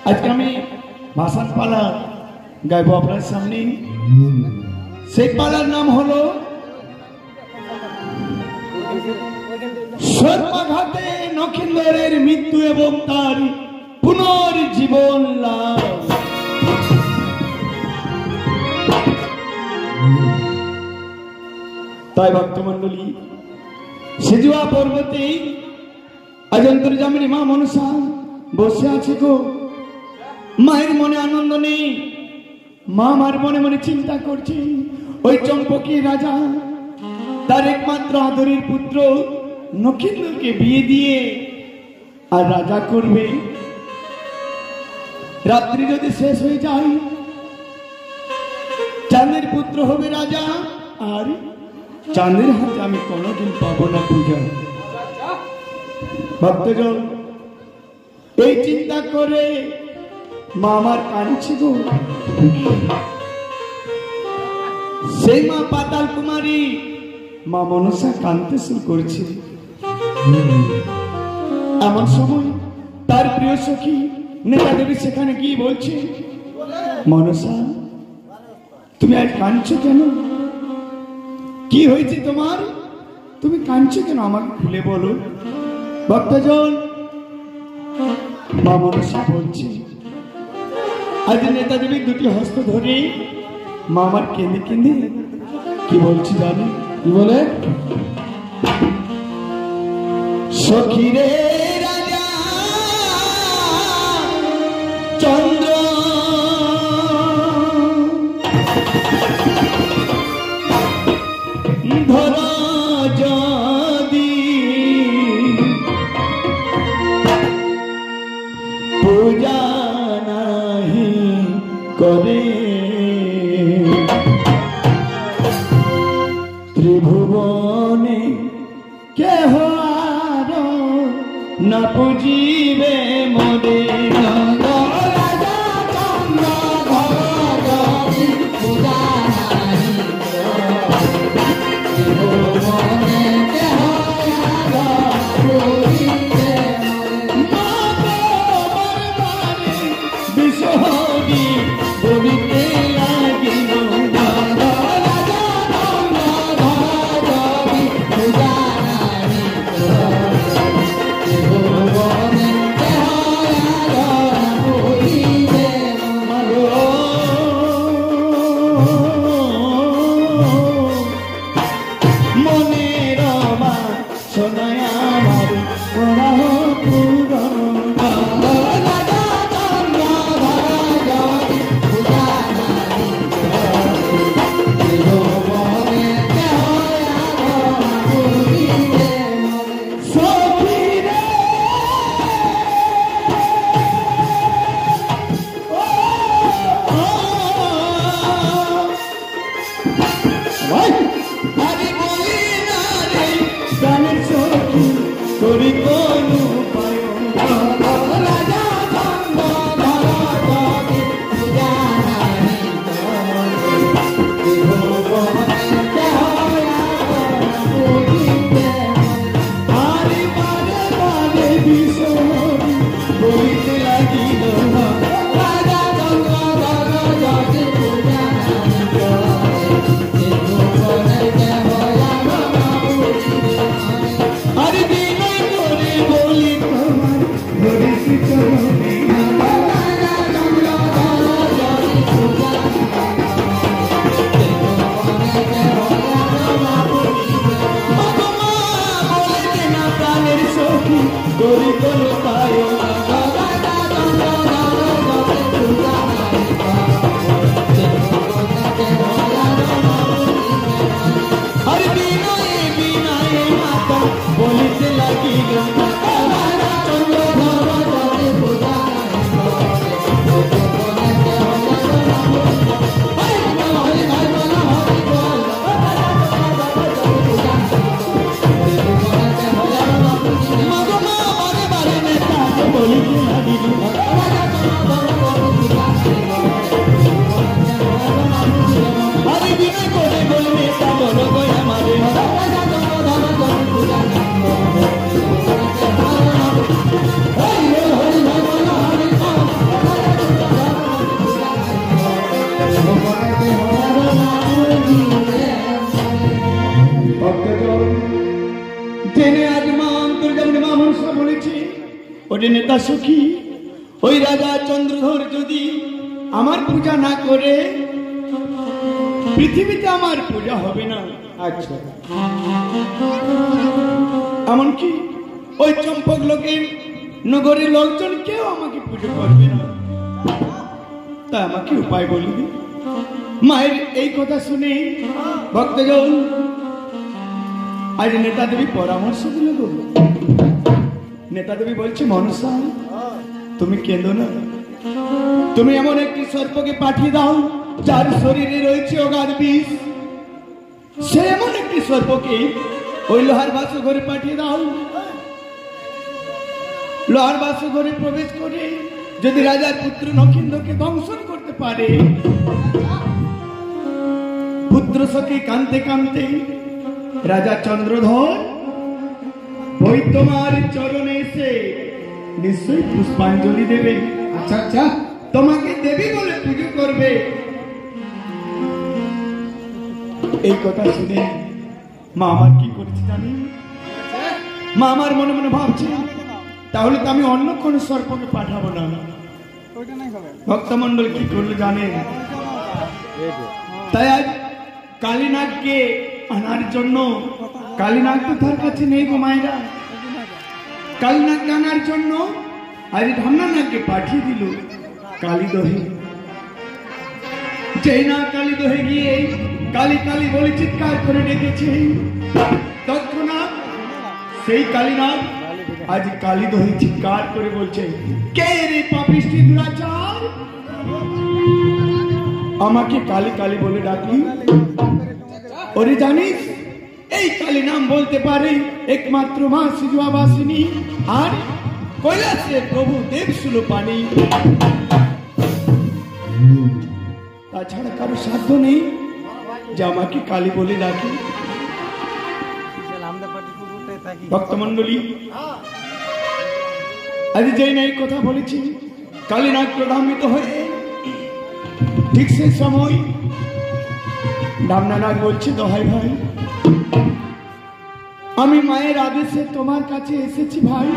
আজকে আমি ভাষণ পালা গাইব আপনার সামনে। সেই পালার নাম হলো সর্বাঘাতে নক্ষত্রের মৃত্যু এবং তার পুনর্জীবন লাভ। তাই ভক্তমন্ডলী সেজুয়া পর্বতে আজ অন্তর্যামিনী মা মনসা বসে আছে গো। মায়ের মনে আনন্দ নেই, মা মার মনে মনে চিন্তা করছে ওই চম্পকী রাজা তার একমাত্র আদরের পুত্র নক্ষত্রকে বিয়ে দিয়ে আর রাজা করবে। রাত্রি যদি শেষ হয়ে যায় চাঁদের পুত্র হবে রাজা, আর চাঁদের হাতে আমি কোনোদিন পাবো না পূজা। ভক্তজন এই চিন্তা করে মা আমার কাঁদছে গো। সেই মা পাতাল কুমারী মা মনসা কাঁদতে শুরু করছে। এমন সময় তার প্রিয় সখী নেতা দেবী সেখানে গিয়ে বলছে, মনসা তুমি আর কাঁদছো কেন? কি হয়েছে তোমার? তুমি কাঁদছো কেন? আমাকে খুলে বলো। ভক্তজন মা মনসা বলছে, আজ নেতা দেবীর দুটি হস্ত ধরে মা আমার কেঁদে কেঁদে কি বলছি জানি? কি বলে? সখীরে রাজা চন্দ্র ধর যদি পূজা নাহি করে ত্রিভুবনে কেহ আর না পুজিবে মোরে। জেনে আজ মা অন্তর্যামিনী মা মনসা বলেছে, ওরে নেতা সখী, ওই রাজা চন্দ্রধর যদি আমার পূজা না করে পৃথিবীতে আমার পূজা হবে না। আচ্ছা, এমনকি ওই চম্পক লোকের নগরের লোকজন কেউ আমাকে পুজো করবে না। তা আমাকে উপায় বলবি। মায়ের এই কথা শুনে ভক্তজন আজ নেতা দেবী পরামর্শ দিল গো। নেতা দেবী বলছে, মনসা তুমি কেঁদো না, তুমি এমন একটি সর্পকে পাঠিয়ে দাও যার শরীরে রয়েছে অগাধ বিষ। সে এমন একটি সর্পকে ওই লোহার বাসু ঘরে পাঠিয়ে দাও। লোহার বাসু ঘরে প্রবেশ করে যদি রাজার পুত্র নক্ষেন্দ্রকে দংশন করতে পারে, পুত্র সখী কাঁদতে কাঁদতে রাজা চন্দ্রধর ওই তোমার চরণে এসে নিশ্চয়ই পুষ্পাঞ্জলি দেবে। আচ্ছা আচ্ছা, তোমাকে দেবী বলে পুজো করবে। এই কথা শুনে মা আমার কি করেছে জানি? মা আমার মনে মনে ভাবছে, তাহলে তো আমি অন্য কোন সর্পকে পাঠাবো না। ভক্তমন্ডল কি করলো জানেন? তাই আজ কালীনাগকে আনার জন্য, কালীনাগ তো তার কাছে নেই গো মায়েরা, কালীনাগকে আনার জন্য আজ ঢামনানাগকে পাঠিয়ে দিল কালীদহে। যেই না কালীদহে গিয়ে কালী কালী বলে চিৎকার করে ডেকেছে, তৎক্ষণাৎ সেই কালীনাগ আজ কালীদহে চিৎকার করে বলছে, কে রে পাপিষ্টি দুরাচার, আমাকে কালী কালী বলে ডাকলি? ওরে জানিস, এই কালী নাম বলতে পারে একমাত্র মা সিজুয়াবাসিনী আর কৈলাসের প্রভু দেবশুল পানি। তাছাড়া কারো সাধ্য নেই যে আমাকে কালী বলে ডাকে। ভক্তমন্ডলী, আজ যেই না এই কথা বলেছি, কালীনাগ প্রধামিত হয়ে ঠিক সেই সময় ঢামনানাগ বলছে, দোহাই ভাই, আমি মায়ের আদেশে তোমার কাছে এসেছি ভাই,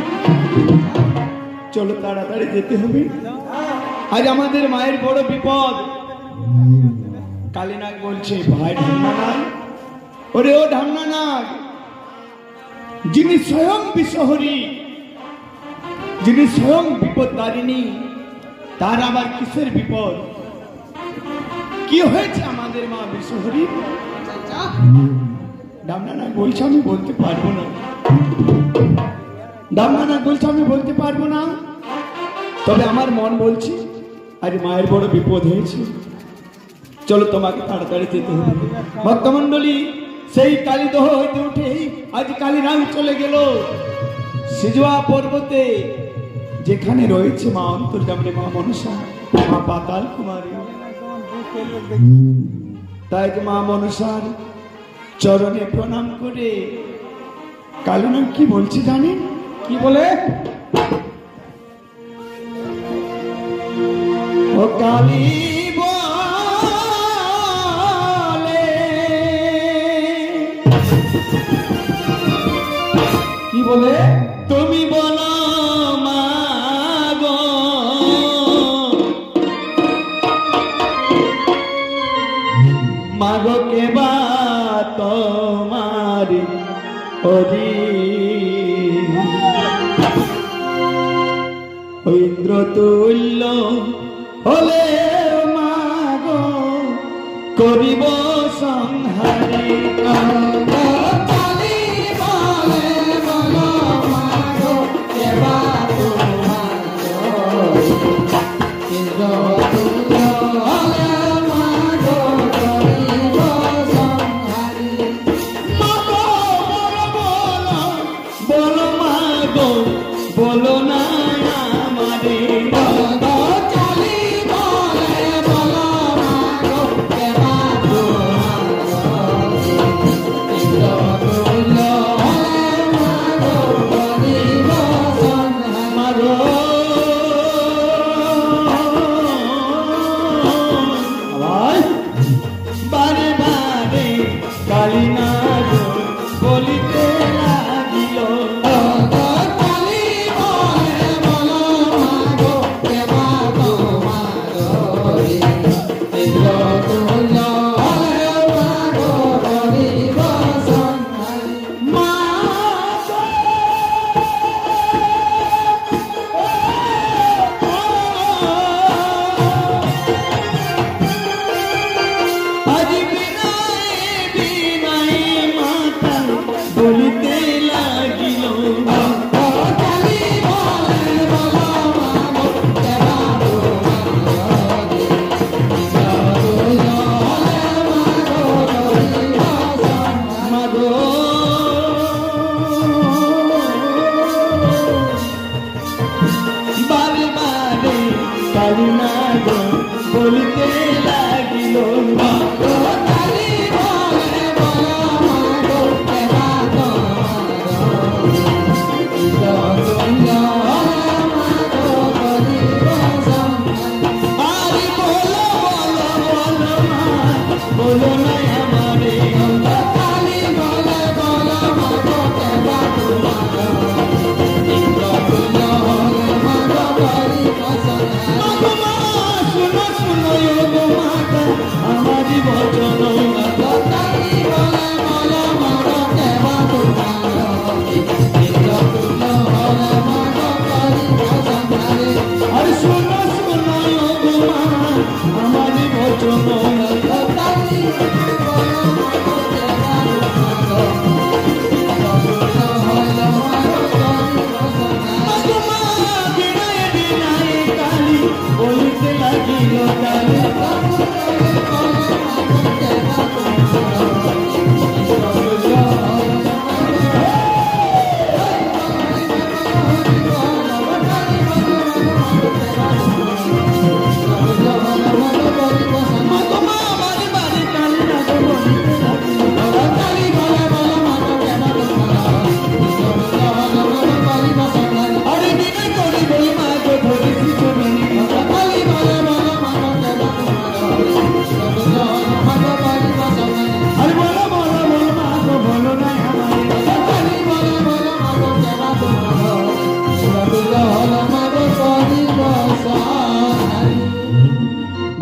চলো তাড়াতাড়ি যেতে হবে, আজ আমাদের মায়ের বড় বিপদ। কালীনাগ বলছে, ভাই ঢামনানাগ, ওরে ও ঢামনানাগ, যিনি স্বয়ং বিশ্বহরী, যিনি স্বয়ং বিপদদারিণী, তার আবার কিসের বিপদ? কি হয়েছে আমাদের মা বিশ্বহরী? ঢামনানাগ বলছে, আমি বলতে পারবো না। ঢামনানাগ বলছে, আমি বলতে পারবো না, তবে আমার মন বলছে আজ মায়ের বড় বিপদ হয়েছে, চলো তোমাকে তাড়াতাড়ি যেতে হবে। ভক্তমন্ডলী, সেই কালীদহ হইতে উঠে আজ কালীনাগ চলে গেল সিজুয়া পর্বতে, যেখানে রয়েছে মা অন্তর্যামিনী মা মনসা, মা পাতাল কুমারী। তাই মা মনসার চরণে প্রণাম করে কালীনাগ কি বলছে জানেন? কি বলে? ও কালী কি বলে? তুমি বলো মাগো, মাগো কে বা তোমার ইন্দ্র তুল্য হলে মাগো করিব সংহারে। বলো না আমারে, বারে বারে কালীনাগ বলিতে লাগি,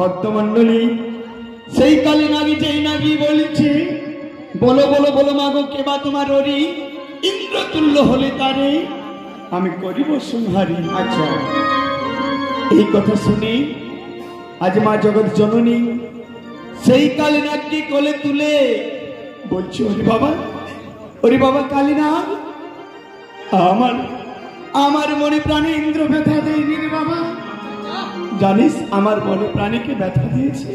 ভক্তমণ্ডলী, সেই কালী নাগী যেই নাগী বলছে, বলো বলো বলো মাগো কেবা তোমার ওরি, ইন্দ্রতুল্য হলে তারে আমি করিব সংহারি। আচ্ছা, এই কথা শুনে আজ মা জগৎ জননী সেই কালীনাগকে কোলে তুলে বলছে, ওরে বাবা কালীনাগ, আমার আমার মনে প্রাণে ইন্দ্র ব্যথা দেয়নি রে বাবা। জানিস আমার মনে প্রাণীকে ব্যথা দিয়েছে,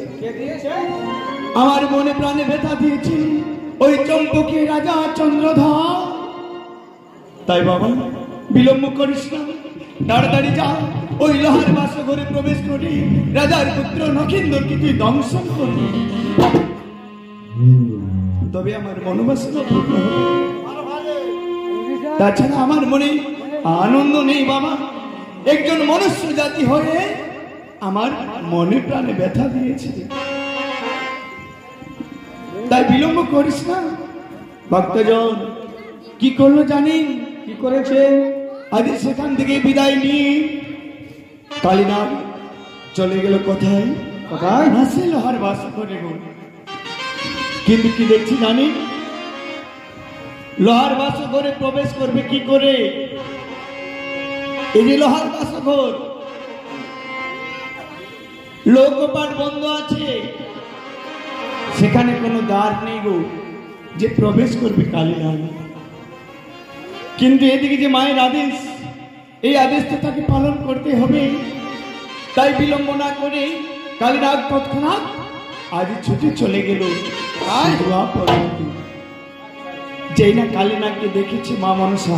আমার মনে প্রাণে ব্যথা দিয়েছে ওই চম্পকের রাজা চন্দ্রধর। তাই বাবা বিলম্ব করিস না, তাড়াতাড়ি যা, ওই লোহার বাসঘরে প্রবেশ করি রাজার পুত্র নখিন্দরকে তুই দংশন করবি, তবে আমার মনোবাসনা পূর্ণ হবে। তাছাড়া আমার মনে আনন্দ নেই বাবা, একজন মনুষ্য জাতি হয়ে আমার মনে প্রাণে ব্যথা দিয়েছে, তাই বিলম্ব করিস না। ভক্তজন কি করলো জানেন? কি করেছে? আজ সেখান থেকে বিদায় নিয়ে কালীনাগ চলে গেল কোথায়? কোথায়? হাসি লোহার বাস করে গো। কিন্তু কি দেখছি জানেন? লোহার বাস ঘরে প্রবেশ করবে কি করে? এই যে লোহার বাস ঘর, লোকপাট বন্ধ আছে, সেখানে কোনো দ্বার নেই গো যে প্রবেশ করবে কালীনাগ। কিন্তু এদিকে যে মায়ের আদেশ, এই আদেশটা তাকে পালন করতে হবে, তাই বিলম্ব না করে কালীনাগ তৎক্ষণাৎ আজ ছুটে চলে গেল সিধুয়া পর্বতে। যেই না কালীনাগকে দেখেছে মা মনসা,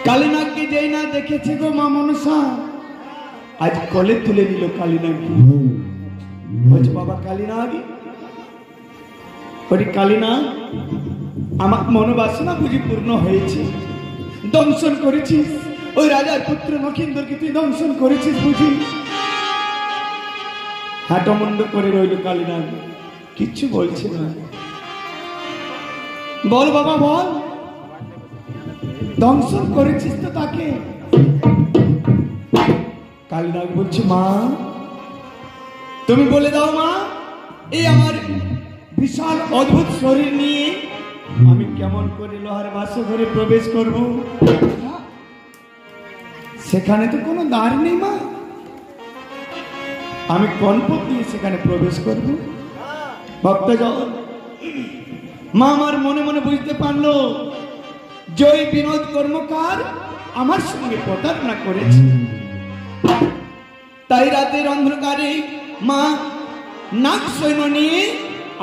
কালীনাগকে যেই না দেখেছে গো মা মনসা, আজ কোলে তুলে নিল কালীনাগকে। বলছে বাবা কালীনাগ, ওরে কালীনাগ, আমার মনোবাসনা বুঝি পূর্ণ হয়েছে, দংশন করেছিস ওই রাজার পুত্র নখিন্দরকে তুই দংশন করেছিস বুঝি? হাঁটমুন্ড করে রইল কালীনাগ, কিচ্ছু বলছে না। বল বাবা বল, দংশন করেছিস তো তাকে? কালীনাগ বলছে মা তুমি বলে দাও মা, এই আমার বিশাল অদ্ভুত শরীর নিয়ে আমি কেমন করে লোহার বাসঘরে প্রবেশ করব? সেখানে তো কোনো দ্বার নেই মা, আমি কোন পথ দিয়ে সেখানে প্রবেশ করব? ভক্তজন, মা আমার মনে মনে বুঝতে পারলো জয় বিনোদ কর্মকার আমার সঙ্গে প্রতারণা করেছে, তাই রাতের অন্ধকারে মা নাগ সৈন্য নিয়ে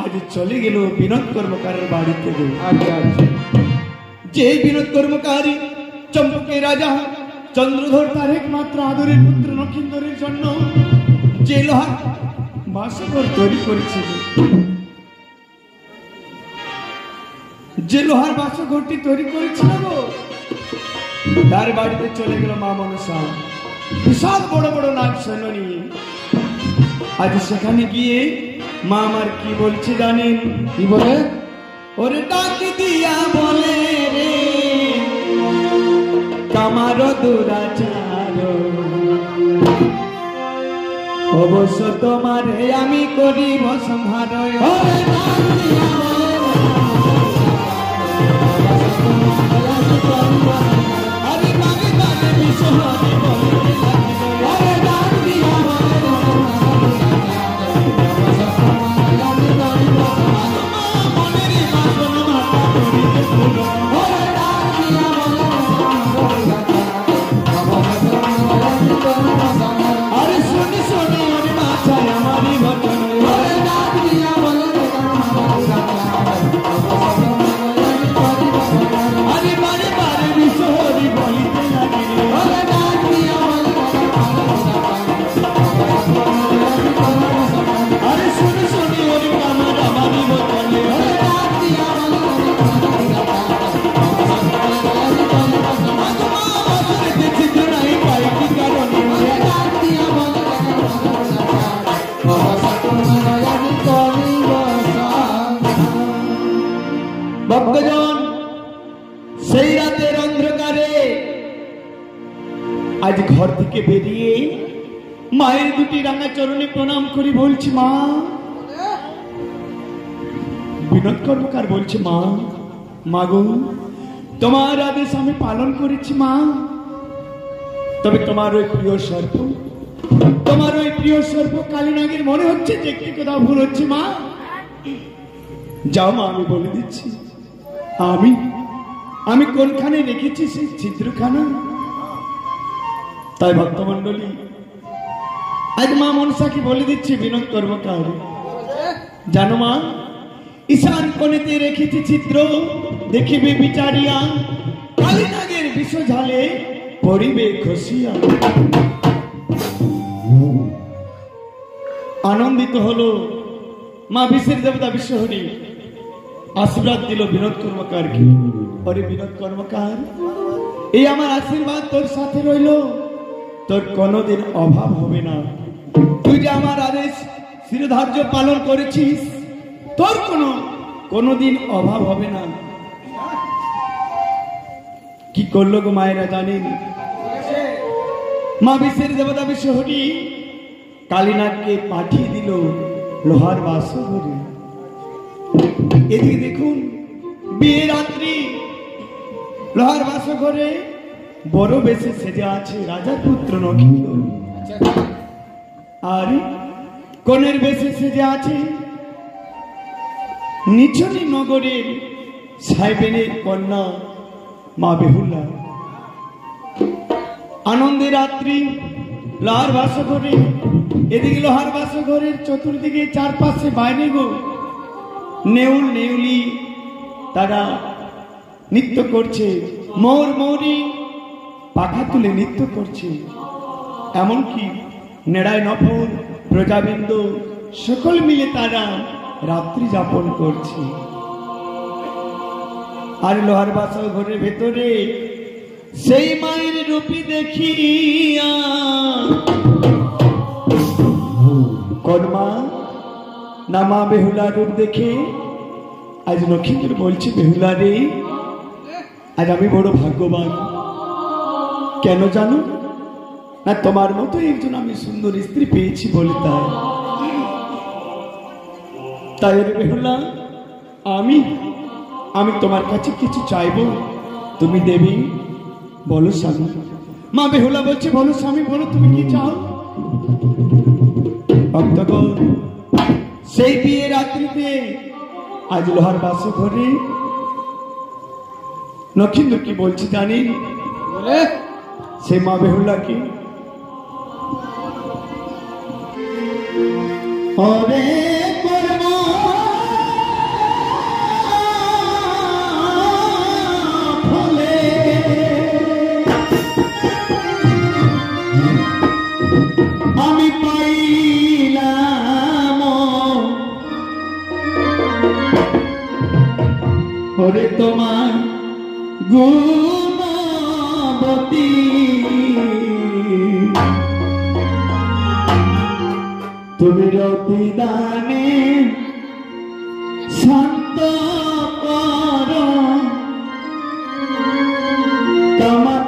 আজ চলে গেল বিনোদ কর্মকারের বাড়িতে। যে বিনোদ কর্মকার চম্পকের রাজা চন্দ্রধর তার একমাত্র আদরের পুত্র নখিন্দরের জন্য যে লোহার বাসঘর তৈরি করেছিল, যে লোহার বাসঘরটি তৈরি করেছিল গো, তার বাড়িতে চলে গেল মা মনসা বিশাল বড় বড় নাগ সৈন্য নিয়ে। আজ সেখানে গিয়ে মা আমার কি বলছে জানেন? কি বলে? ওরে ডাক দিয়া বলে রে কামার দুরাচার, অবশ্য তোমারে আমি করিব সংহার। আরে কানে কানে বিশ্বহরি বলতে লাগিল, আরে ডাক দিয়া বলে মনের বাসন মাতা করিতে ফুল, ওরে ডাক দিয়া বলে আরে শুনি শুনি ওরে মাথায় আমারই বচন, ওরে ডাক দিয়া বলে আরে বারে বারে বিশ্বহরি বলিতে লাগিল, ওরে ডাক দিয়া বলে আরে শুনি শুনি ওরে কামার আমারই বচন, ওরে ডাক দিয়া বলে ভক্তজন, সেই রাতের অন্ধকারে আজ ঘর থেকে বেরিয়ে মায়ের দুটি রাঙা চরণে প্রণাম করি বলছি, মা। বিনোদ কর্মকার বলছে, মা, মাগো, তোমার আদেশ আমি পালন করেছি মা। তবে তোমার ওই প্রিয় সর্প, তোমার ওই প্রিয় সর্প কালীনাগের মনে হচ্ছে যে একটি কোথাও ভুল হচ্ছে মা। যাও মা, আমি বলে দিচ্ছি আমি কোনখানে রেখেছি সেই ছিদ্রখানা। তাই ভক্তমন্ডলী, আজ মা মনসাকে বলে দিচ্ছি, বিনোদ কর্মকার, জানো মা, ঈশান কোণেতে রেখেছি ছিদ্র, দেখিবে বিচারিয়া, কালীনাগের বিষ ঝালে পড়িবে খসিয়া। আনন্দিত হলো মা বিশ্বের দেবতা বিশ্বহরি, আশীর্বাদ দিল বিনোদ কর্মকারকে। অরে বিনোদ কর্মকার, এই আমার আশীর্বাদ তোর সাথে রইল, তোর কোনোদিন অভাব হবে না। তুই যে আমার আদেশ শিরোধার্য পালন করেছিস, তোর কোনোদিন অভাব হবে না। কি করলো গো মায়েরা জানেন? মা বিশ্বের দেবতা বিশ্বহরি কালীনাগকে পাঠিয়ে দিল লোহার বাসঘরে। এদিকে দেখুন, বিয়ে রাত্রি, লোহার বাসঘরে বড় বেশে সেজে আছে রাজার পুত্র নক্ষত্র, আর কনের বেশে সেজে আছে নিচনি নগরের সাহেবেনের কন্যা মা বেহুলা। আনন্দের রাত্রি লোহার বাসঘরে, এদিকে লোহার বাসঘরের চতুর্দিকে চারপাশে বাইরে গো নেউল নেউলি তারা নৃত্য করছে, মৌর মৌরি পাখা তুলে নৃত্য করছে। এমনকি নেড়ায় নফর প্রজাবৃন্দ সকল মিলে তারা রাত্রি যাপন করছে। আর লোহার বাসঘরের ভেতরে সেই মায়ের রূপী দেখিয়া কোন মা না মা বেহুলার রূপ দেখে আজ নক্ষত্র বলছে, বেহুলা রে, আজ আমি বড় ভাগ্যবান। কেন জানো না? তোমার মতো একজন আমি সুন্দর স্ত্রী পেয়েছি বলে। তাই বেহুলা, আমি তোমার কাছে কিছু চাইবো, তুমি দেবী? বলো স্বামী। মা বেহুলা বলছে, বলো স্বামী, বলো তুমি কি চাও? ভক্তগণ, সেই বিয়ে রাত্রিতে আজ লোহার বাসঘরে নক্ষত্র কি বলছি জানেন? সে মা বেহুলাকে, অরে আমি পাইলাম ওরে তোমার গুণবতী, তুমি রতি দানে শান্ত কর তোমার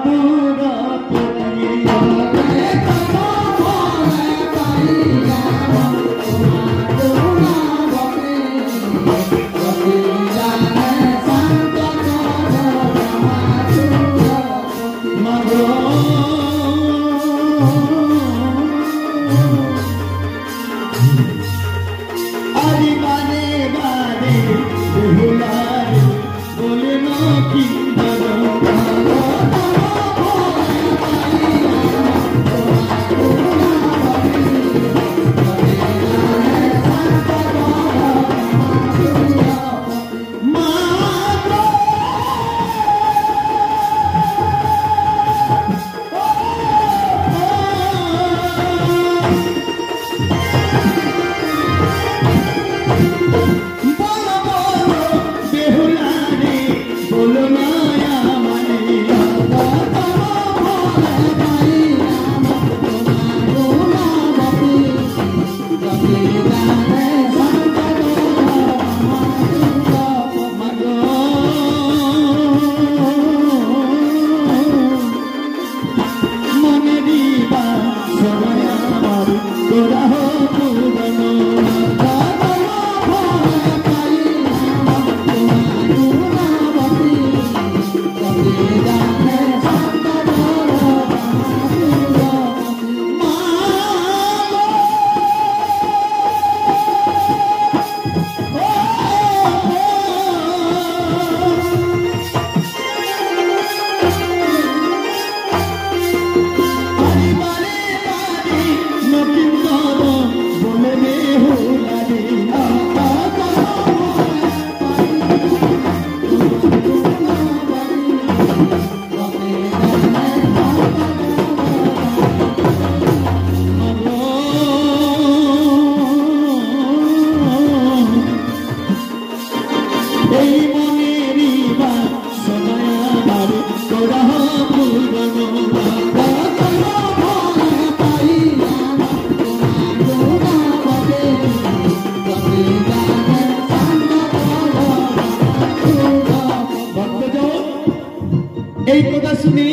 এই কথা শুনে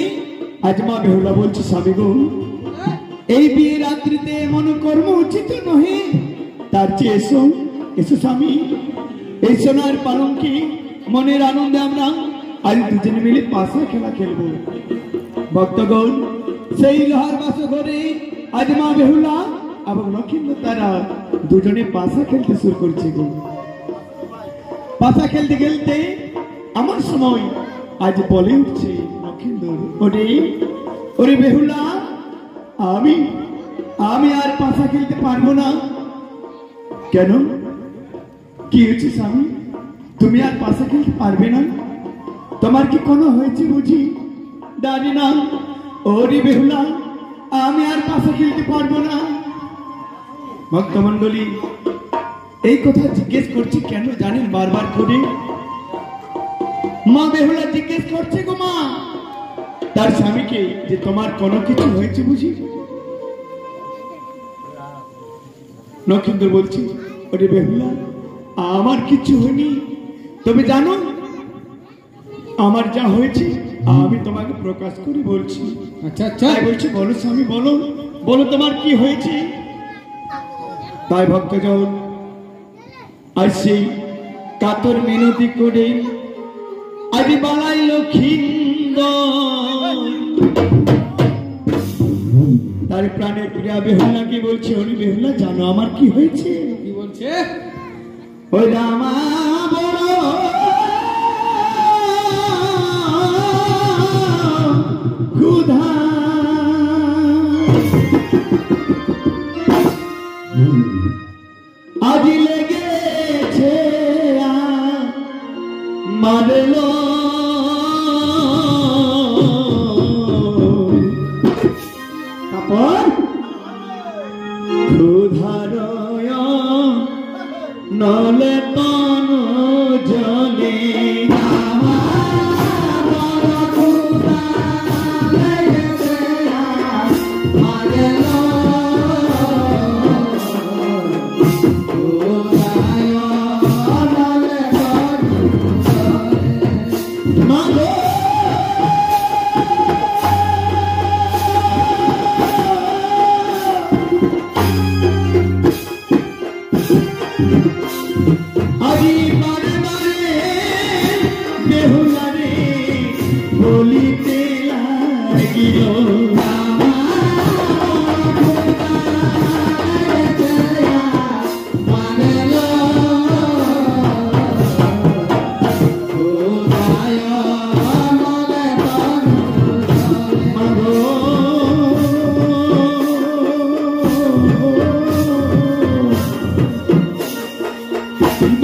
আজ মা বেহুলা বলছে, স্বামী গো, এই বিয়ে রাত্রিতে এমন কর্ম উচিত নহে, তার চেয়ে এসো এসো স্বামী, এই সোনার পালঙ্কে মনের আনন্দে আমরা আজ দুজনে মিলে পাশা খেলা খেলবো। ভক্তগণ, সেই লোহার বাসো ঘরে আজ মা বেহুলা এবং লক্ষ্মীন্দর তারা দুজনে পাশা খেলতে শুরু করছে গো। পাশা খেলতে খেলতে আমার সময় আজ বলে উঠছে লক্ষ্মীন্দর, ওরে ওরে বেহুলা, আমি আমি আর পাশা খেলতে পারবো না। কেন, কি হয়েছে স্বামী? তুমি আর পাশা খেলতে পারবে না? তোমার কি কোনো হয়েছে বুঝি? জানি না। ওরে বেহুলা, আমি আর পাশা খেলতে পারবো না। ভক্তমন্ডলী, এই কথা জিজ্ঞেস করছি কেন জানেন? বারবার করে মা বেহুলা জিজ্ঞেস করছে গো মা তার স্বামীকে, যে তোমার কোনো কিছু হয়েছে বুঝি? লক্ষ্মীন্দর বলছে, ওরে বেহুলা, আমার কিছু হয়নি। তবে জানো, আমার যা হয়েছে আমি তোমাকে প্রকাশ করে বলছি। আচ্ছা আচ্ছা, তাই বলছি, বলো স্বামী, বলো বলো তোমার কি হয়েছে। তাই ভক্তজন আজ সেই কাতর মিনতি করে আজ বালাই লক্ষ্মীন্দর তার প্রাণের প্রিয়া বেহুলাকে বলছে, ওরে বেহুলা, জানো আমার কি হয়েছে? কি বলছে? ওই রামা বড় ক্ষুধা, আজ লেগেছে মারল তারপর ক্ষুধার নলে তন জলে বলিতে লাগিল,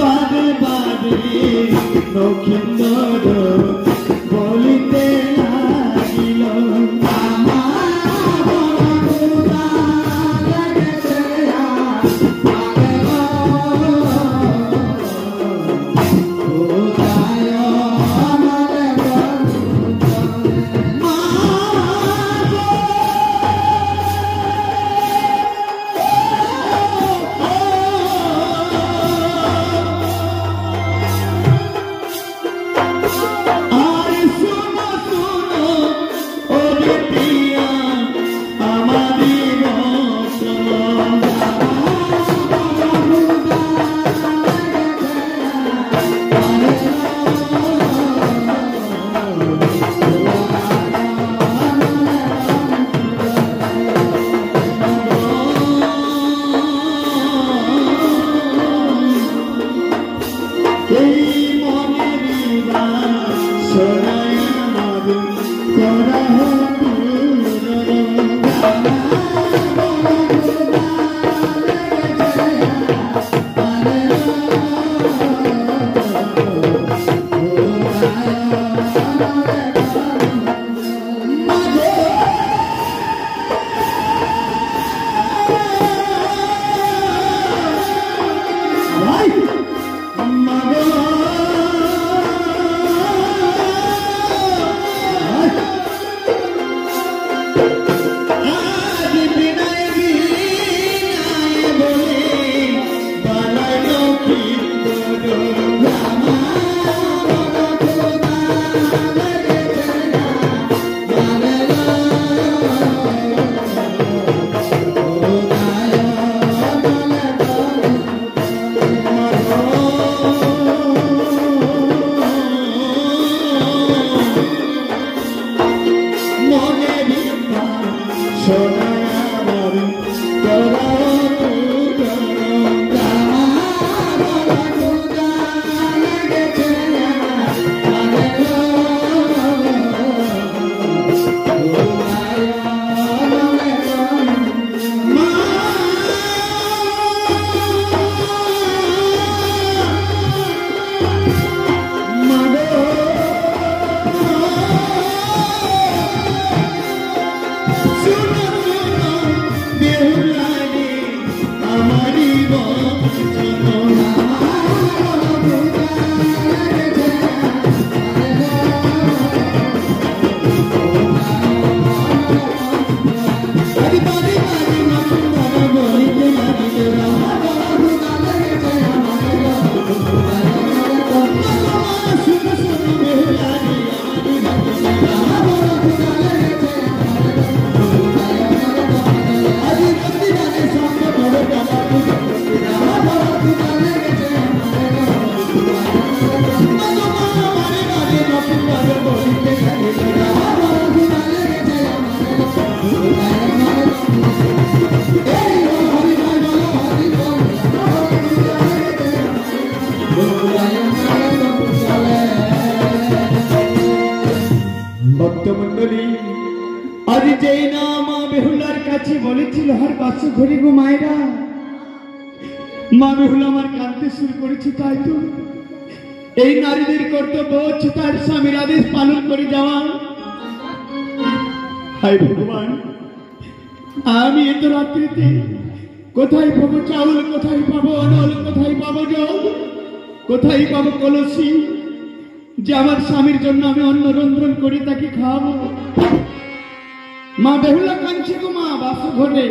বারে বারে লক্ষ্মীন্দর বলিতে লাগিল, ভক্তমণ্ডলী, আজ যেই না মা বেহুলার কাছে বলেছিল হার বাসু ঘরে গো মায়েরা, মা বেহুলা আমার কাঁদতে শুরু করেছে। তাই তো এই নারীদের কর্তব্য হচ্ছে তার স্বামীর আদেশ পালন করে যাওয়া। হায় ভগবান, আমি এত রাত্রিতে কোথায় পাবো চাউল, কোথায় পাবো অনল, কোথায় পাবো জল, কোথায় পাবো কলসি যে আমার স্বামীর জন্য আমি অন্ন রন্ধন করে তাকে খাওয়াবো। মা বেহুলা কাঁদছে গো মা বাসু ঘটে।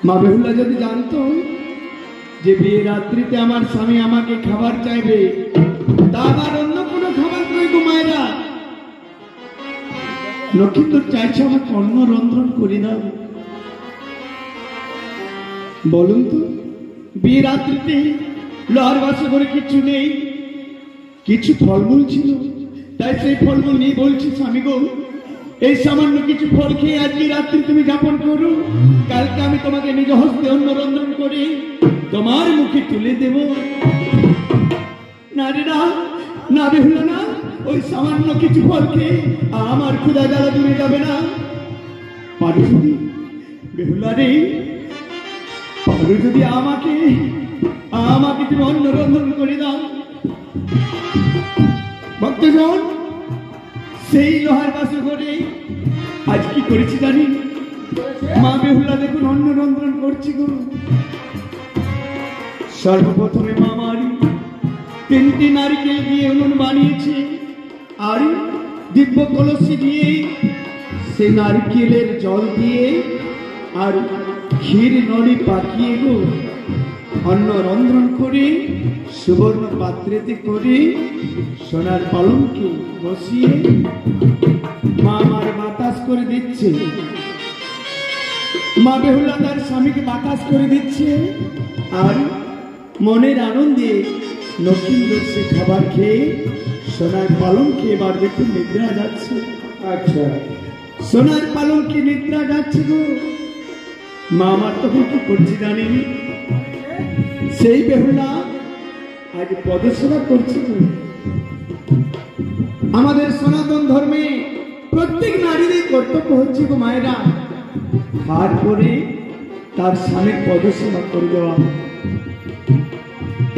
মা বেহুলা যদি জানতো যে বিয়ে রাত্রিতে আমার স্বামী আমাকে খাবার চাইবে, তা আবার অন্য কোনো খাবার নয় গো মায়েরা, লক্ষ্মীন্দর চাইছে আমাকে অন্ন রন্ধন করে দাও। বলুন তো, বিয়ে রাত্রিতে লোহার বাসা করে কিছু নেই, কিছু ফলমূল ছিল, তাই সেই ফলমূল নিয়ে বলছি স্বামী গো, এই সামান্য কিছু ফল খেয়ে আজকে রাত্রি তুমি যাপন করো, কালকে আমি তোমাকে নিজ হস্তে অন্ন রন্ধন করে তোমার মুখে তুলে দেব। না রে না, না বেহুলা না, ওই সামান্য কিছু ফল খেয়ে আমার ক্ষুধা জ্বালা দূরে যাবে না। পারো যদি বেহুলা রে, পারো যদি আমাকে তুমি অন্ন রন্ধন করে দাও। ভক্তজন, সেই লোহার বাসা করে আজ কি করেছি জানি, মা বেহুলা দেখুন অন্ন রন্ধন করছি গো। সর্বপ্রথমে মা মারি 3টি নারকেল দিয়ে উনুন বানিয়েছে, আর দিব্য কলসি দিয়ে সেই নারকেলের জল দিয়ে আর ক্ষীর নড়ি পাকিয়ে গো অন্ন রন্ধন করে সুবর্ণ পাত্রেতে করে সোনার পালঙ্কে বসিয়ে মা আমার বাতাস করে দিচ্ছে। মা বেহুলা তার স্বামীকে বাতাস করে দিচ্ছে, আর মনের আনন্দে লক্ষ্মীন্দর সে খাবার খেয়ে সোনার পালঙ্কে এবার দেখুন নিদ্রা যাচ্ছে। আচ্ছা, সোনার পালঙ্কে নিদ্রা যাচ্ছে গো। মা আমার তখন কি করছে জানেন, সেই বেহুলা আজ পদসেবা করছে গো। আমাদের সনাতন ধর্মে প্রত্যেক নারীরই কর্তব্য হচ্ছে গো মায়েরা হাত করে তার স্বামীর পদসেবা করে দেওয়া,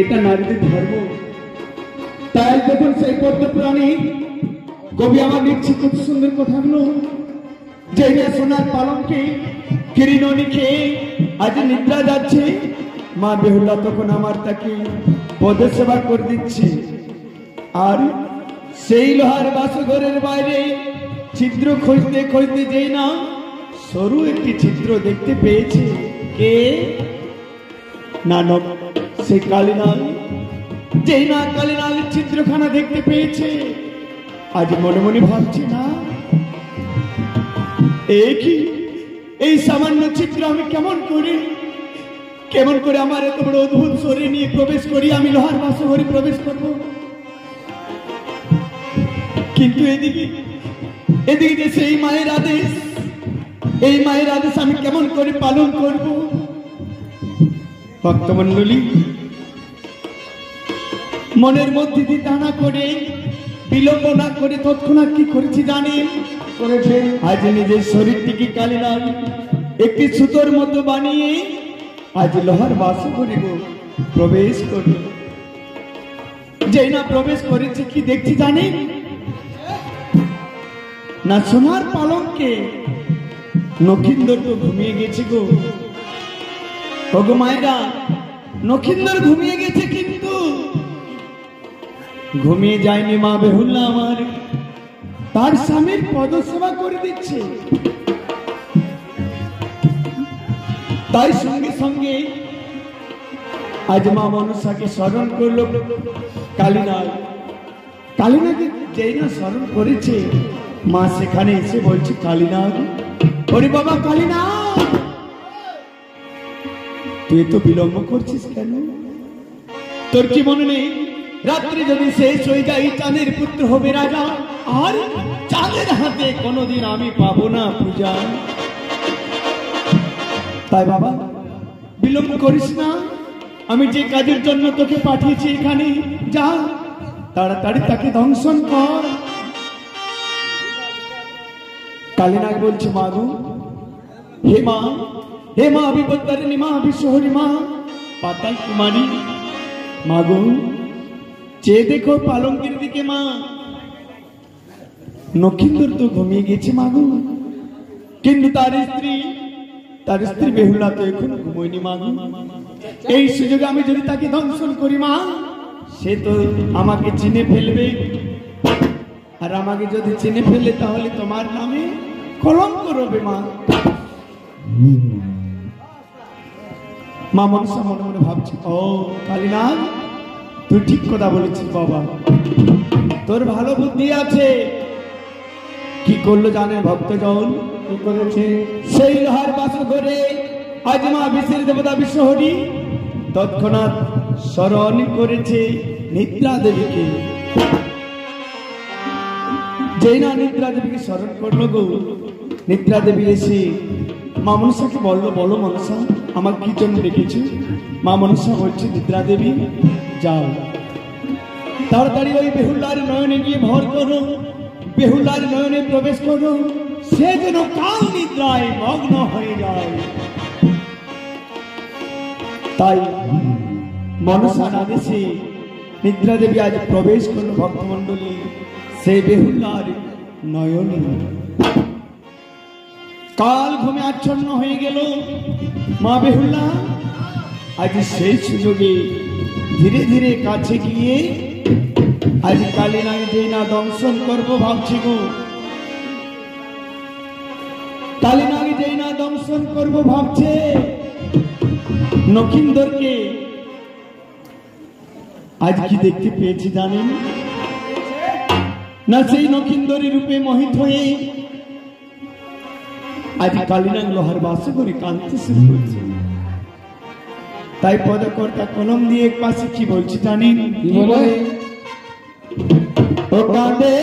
এটা নারীদের ধর্ম। তাই দেখুন সেই পদ্ম পুরাণে কবি আমার লিখছে খুব সুন্দর কথাগুলো, যে সোনার পালঙ্কে কিরিননি খেয়ে আজ নিদ্রা যাচ্ছে, মা বেহুলা তখন আমার তাকে পদসেবা করে দিচ্ছে। আর সেই লোহার বাসঘরের বাইরে ছিদ্র খুঁজতে খুঁজতে যেই না সরু একটি ছিদ্র দেখতে পেয়েছে, কে নানক সেই কালীনাল। যেই না কালীনালের ছিদ্রখানা দেখতে পেয়েছে, আজ মনে মনে ভাবছে না এই সামান্য ছিদ্র আমি কেমন করে আমার এত বড় অদ্ভুত শরীর নিয়ে প্রবেশ করি, আমি লোহার বাসঘরে প্রবেশ করব। কিন্তু এদিকে যে সেই মায়ের আদেশ, এই মায়ের আদেশ আমি কেমন করে পালন করব? ভক্তমণ্ডলী, মনের মধ্যে দিয়ে টানা করে বিলম্ব না করে তৎক্ষণাৎ কি করেছি জানেন? করেছে আজ নিজের শরীরটিকে কালীনাল একটি সুতোর মতো বানিয়ে আজ লোহার বাসঘরে প্রবেশ করল। যেই না প্রবেশ করেছে কি দেখছি জানেন? না সোনার পালঙ্কে নখিন্দর তো ঘুমিয়ে গেছে গো। ওগো মায়েরা, নখিন্দর ঘুমিয়ে গেছে, কিন্তু ঘুমিয়ে যায়নি মা বেহুলা আমার, তার স্বামীর পদসেবা করে দিচ্ছে। তাই সঙ্গে সঙ্গে আজ মা মনসাকে স্মরণ করলো কালীনাকে যেই না স্মরণ করেছে, মা সেখানে এসে বলছে, কালীনাগ, ওরে বাবা কালীনাগ, তুই তো বিলম্ব করছিস কেন? তোর কি মনে নেই রাত্রি যদি শেষ হয়ে যায় চাঁদের পুত্র হবে রাজা, আর চাঁদের হাতে কোনোদিন আমি পাবো না পূজা। তাই বাবা বিলম্ব করিস না, আমি যে কাজের জন্য তোকে পাঠিয়েছি এখানে যা, তাড়াতাড়ি তাকে দংশন কর। কালীনাগ বলছে, মা গো, হে মা বিপত্তারিণী, মা বিশ্বহরি, মা পাতাল কুমারী, মা গো, চেয়ে দেখো পালঙ্কের দিকে মা, নখিন্দর তো ঘুমিয়ে গেছে মা গো, কিন্তু তার স্ত্রী বেহুলা তো এখন ঘুমোয়নি মা গো। এই সুযোগে আমি যদি তাকে দংশন করি মা, সে তো আমাকে চিনে ফেলবে, আর আমাকে যদি চিনে ফেলে তাহলে তোমার নামে কলঙ্ক রবে মা। মা মনসা মনে মনে ভাবছে, ও কালীনাগ, তুই ঠিক কথা বলেছিস বাবা, তোর ভালো বুদ্ধি আছে। কি করলো জানেন ভক্তজন? কি করেছে? সেই লোহার বাসঘরে আজ মা বিশ্বের দেবতা বিশ্বহরি তৎক্ষণাৎ স্মরণ করেছে নিদ্রা দেবীকে। যেই না নিদ্রা দেবীকে স্মরণ করলো গো, নিদ্রা দেবী এসে মা মনসাকে বললো, বলো মনসা, আমার কি জন্য ডেকেছো? মা মনসা বলছে, নিদ্রা দেবী যাও, তাড়াতাড়ি ওই বেহুলার নয়নে গিয়ে ভর করো, বেহুলার নয়নে প্রবেশ করো, সে যেন কাল নিদ্রায় মগ্ন হয়ে যায়। তাই মনসার আদেশে নিদ্রা দেবী আজ প্রবেশ করলো ভক্তমণ্ডলী সেই বেহুলার নয়নে। কাল ঘুমে আচ্ছন্ন হয়ে গেল মা বেহুলা, আজ সেই সুযোগে ধীরে ধীরে কাছে গিয়ে আজ কালীনাগ যেই না দংশন করবো ভাবছি গো, কালীনাগ যেই না দংশন করবো ভাবছে, নখিন্দরকে আজ কি দেখতে পেয়েছি জানেন? না সেই নখিন্দরী রূপে মোহিত হয়ে আজ কালীনাগ লোহার বাসঘরে কাঁদতে শুরু করছে। তাই পদকর্তা কলম দিয়ে এক পাশে কি বলছি জানেন? কি বলে? ও কাঁদে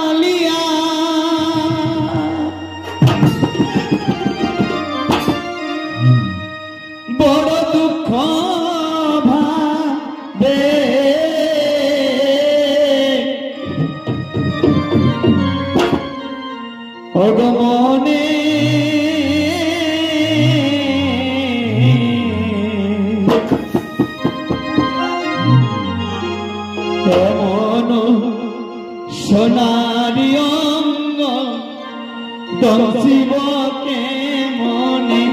কালিয়া, বড় দুঃখ ভাই কেমন সোনারি অঙ্গ দশিব কেমনে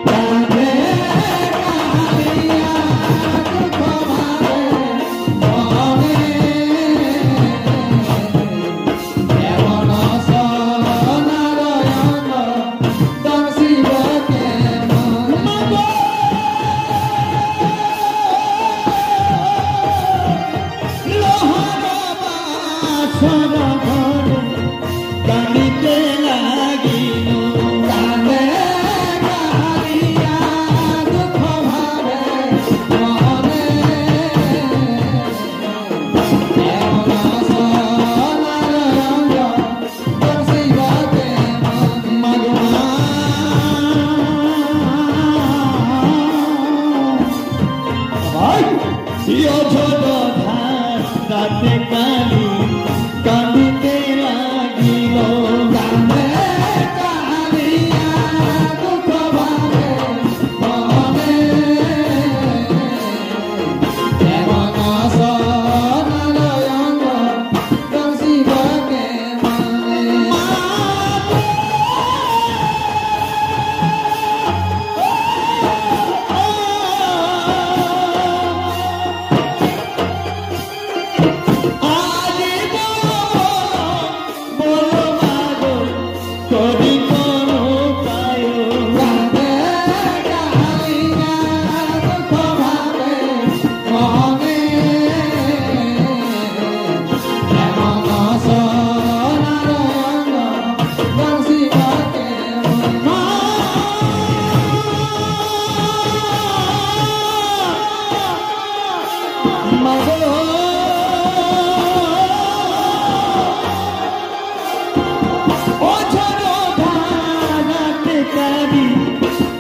কাঁধে কাঁদিয়া দুঃখ ভারে মনে কেমন সোনার অঙ্গ দশিব কেমনে কাঁদিতে লাগিল কাঁদে কাঁদিয়া দুঃখ ভারে মনে কেমন সোনার অঙ্গ দশিব কেমনে ছোট ধার রাতে কাঁদি কাঁদিতে লাগিল কাঁদে কাঁদিয়া দুঃখ ভারে মনে কেমন সোনার অঙ্গ দশিব কেমনে করি কোন পায় কাঁদে কাঁদিয়া দুঃখ ভারে মনে কেমন সোনার অঙ্গ দশিব কেমনে মাগো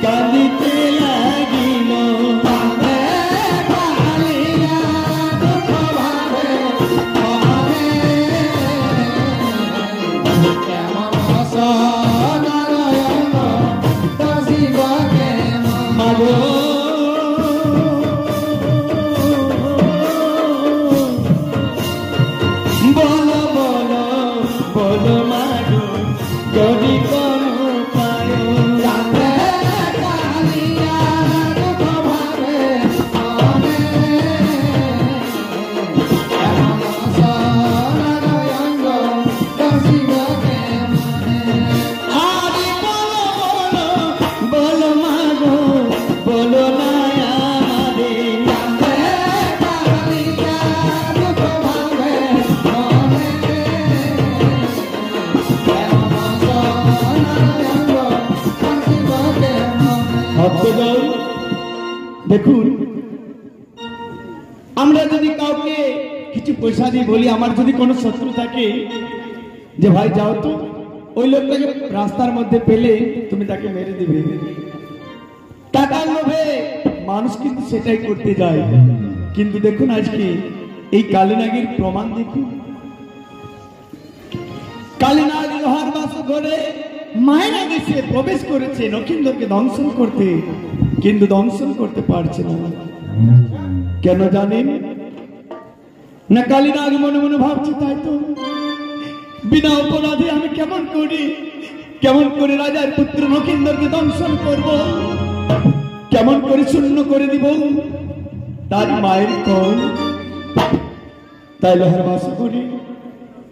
কাঁদিতে লাগিল কাঁদে কাঁদিয়া দুঃখ ভারে মনে কেমন সোনার অঙ্গ দশিব কেমনে বলো বলো বলো মাগো করি কোন পায় কাঁদে কাঁদিয়া দুঃখ ভারে মনে কেমন সোনার অঙ্গ দশিব কেমনে আরে বলো বলো বলো মাগো বলো না আমাদের কাঁদে কাঁদিয়া দুঃখ ভারে মনে দেখুন আমরা যদি কাউকে কিছু পয়সা দিয়ে বলি আমার যদি কোনো শত্রু থাকে যে ভাই যাও তো ওই লোকটাকে রাস্তার মধ্যে পেলে তুমি তাকে মেরে দিবে টাকার লোভে মানুষ কিন্তু সেটাই করতে যায় কিন্তু দেখুন আজকে এই কালীনাগের প্রমাণ দেখুন কালীনাগ লোহার বাসা ঘরে মায়ের আগে সে প্রবেশ করেছে লক্ষিন্দরকে দংশন করতে কিন্তু দংশন করতে পারছে না কেন জানেন না কালীনাগ মনে মনে ভাবছে তাই তো বিনা অপরাধে আমি কেমন করে রাজার পুত্র লক্ষিন্দরকে দংশন করব কেমন করে শূন্য করে দিব তার মায়ের কল তাই লোহার বাসা ঘরে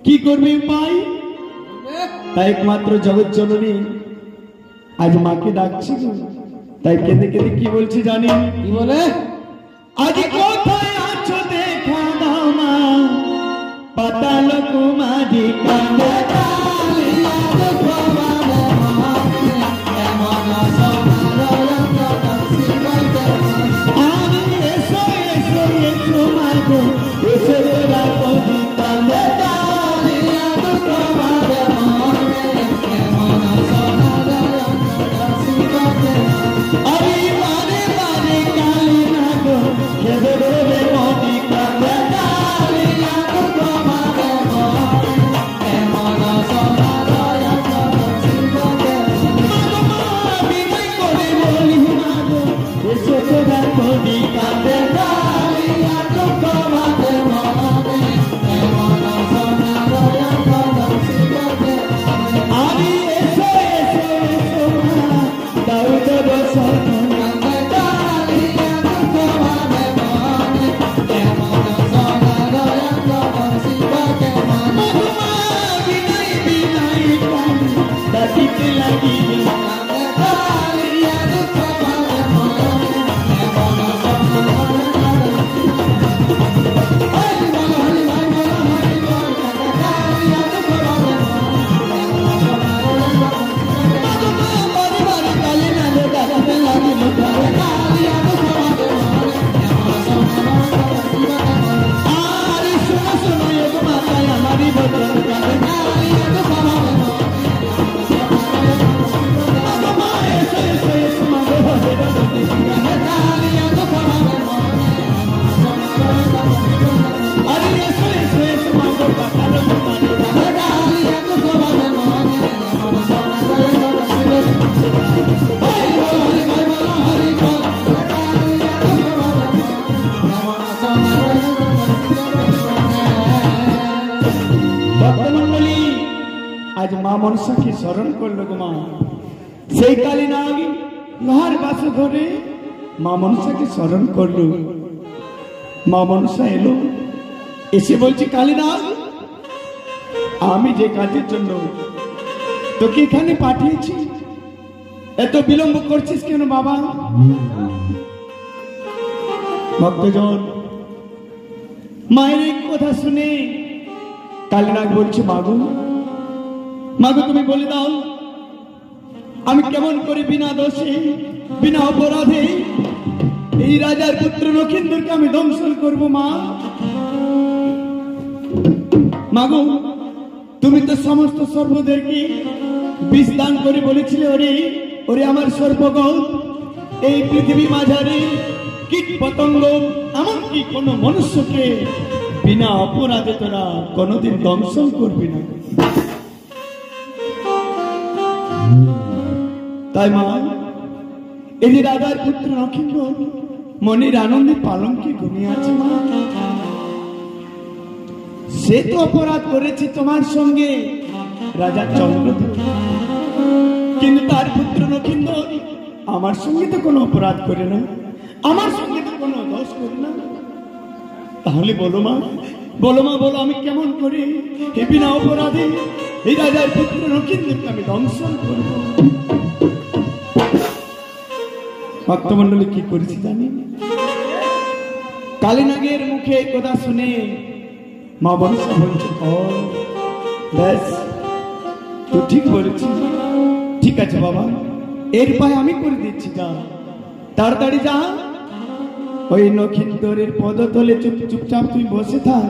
কি করবে উপায় তাই একমাত্র জগৎ জননী আজ মাকে ডাকছি তাই কেঁদে কেঁদে কি বলছি জানি কি বলে আজ কোথায় আছো দেখা দাও মা পাতাল কুমারী কাঁদে কালিয়া দুঃখ ভারে মনে কেমন সোনার অঙ্গ দশিব কেমনে আমি এসো এসো এসো মাগো এসো রাখো কাঁদে কালিয়া দুঃখ ভারে মনে কেমন সোনার অঙ্গ দশিব কেমনে আরে বারে বারে কালী নাগো কেঁদে আজ মা মনসাকে স্মরণ করলো গো মা। সেই কালী নাগ লোহার বাসে ধরে মা মনসাকে স্মরণ করলো। মা মনসা এলো, এসে বলছে কালী নাগ, আমি যে কাজের জন্য তোকে এখানে পাঠিয়েছি এত বিলম্ব করছিস কেন বাবা? ভক্তজন মায়ের এই কথা শুনে কালীনাগ বলছে, মাগো মাগো তুমি বলে দাও, আমি কেমন করে বিনা দোষে বিনা অপরাধে এই রাজার পুত্র লক্ষিন্দরকে আমি দংশন করব? মা মাগো, তুমি তো সমস্ত সর্বদেরকে বিষ দান করে বলেছিলে, ওরে ওরে আমার সর্বগণ, এই পৃথিবী মাঝারে কীট পতঙ্গ এমনকি কোন মনুষ্যকে বিনা অপরাধে তোরা কোনদিন দংশন করবি না। তাই মা, এই যে রাজার পুত্র লক্ষিন্দর মনের আনন্দে পালঙ্কে ঘুমিয়ে আছে মা, সে তো অপরাধ করেছে তোমার সঙ্গে রাজা চন্দ্রদ্বীপ, কিন্তু তার পুত্র লক্ষিন্দর আমার সঙ্গে তো কোনো অপরাধ করে না, আমার সঙ্গে তো কোনো দোষ করে না। তাহলে বলো মা, বলো মা, বলো আমি কেমন করে এই বিনা অপরাধে এই রাজার পুত্র লক্ষিন্দরকে আমি দংশন করব? ভক্তমন্ডলী কি করেছি জানি? কালীনাগের মুখে এই কথা শুনে মা মনসা বলছে, ও ব্যাস, তো ঠিক বলেছিস, ঠিক আছে বাবা, এর পায়ে আমি করে দিচ্ছি, যা তাড়াতাড়ি যা, ওই লক্ষিন্দরের পদতলে চুপচাপ তুই বসে থাক।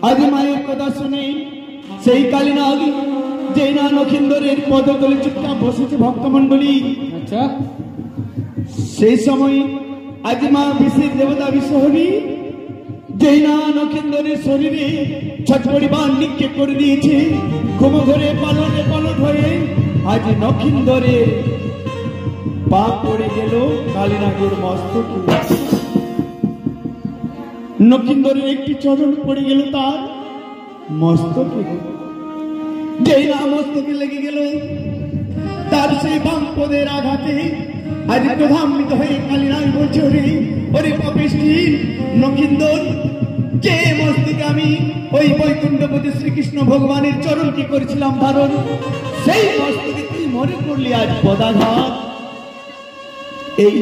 আজ মায়ের কথা শুনে সেই কালীনাগ যে না লক্ষিন্দরের পদতলে চুপচাপ বসেছে ভক্তমন্ডলী, আচ্ছা, সেই সময় আজ মা বিশ্বের দেবতা বিশ্বহরি যেই না লক্ষিন্দরের শরীরে ছটপটি বান নিক্ষেপ করে দিয়েছে, ঘুম ঘরে পালটে পালট হয়ে আজ লক্ষিন্দরের পা পড়ে গেল কালীনাগের মস্তকে। লক্ষিন্দরের একটি চরণ পড়ে গেল তার মস্তকে, যেই না মস্তকে লেগে গেল তার সেই বাম পদের আঘাতে আজ প্রধান্বিত হয়ে কালীনাগ বলছে, ওরে ওরে পাপিষ্ঠী লক্ষিন্দর, যে মস্তকে আমি ওই বৈকুণ্ঠপতি শ্রীকৃষ্ণ ভগবানের চরণ কি করেছিলাম ধারণ, সেই মস্তকে তুই মনে করলি আজ পদাঘাত। এই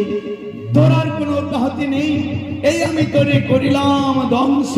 তোর আর কোনো অব্যাহতি নেই, এই আমি তোরে করিলাম ধ্বংস।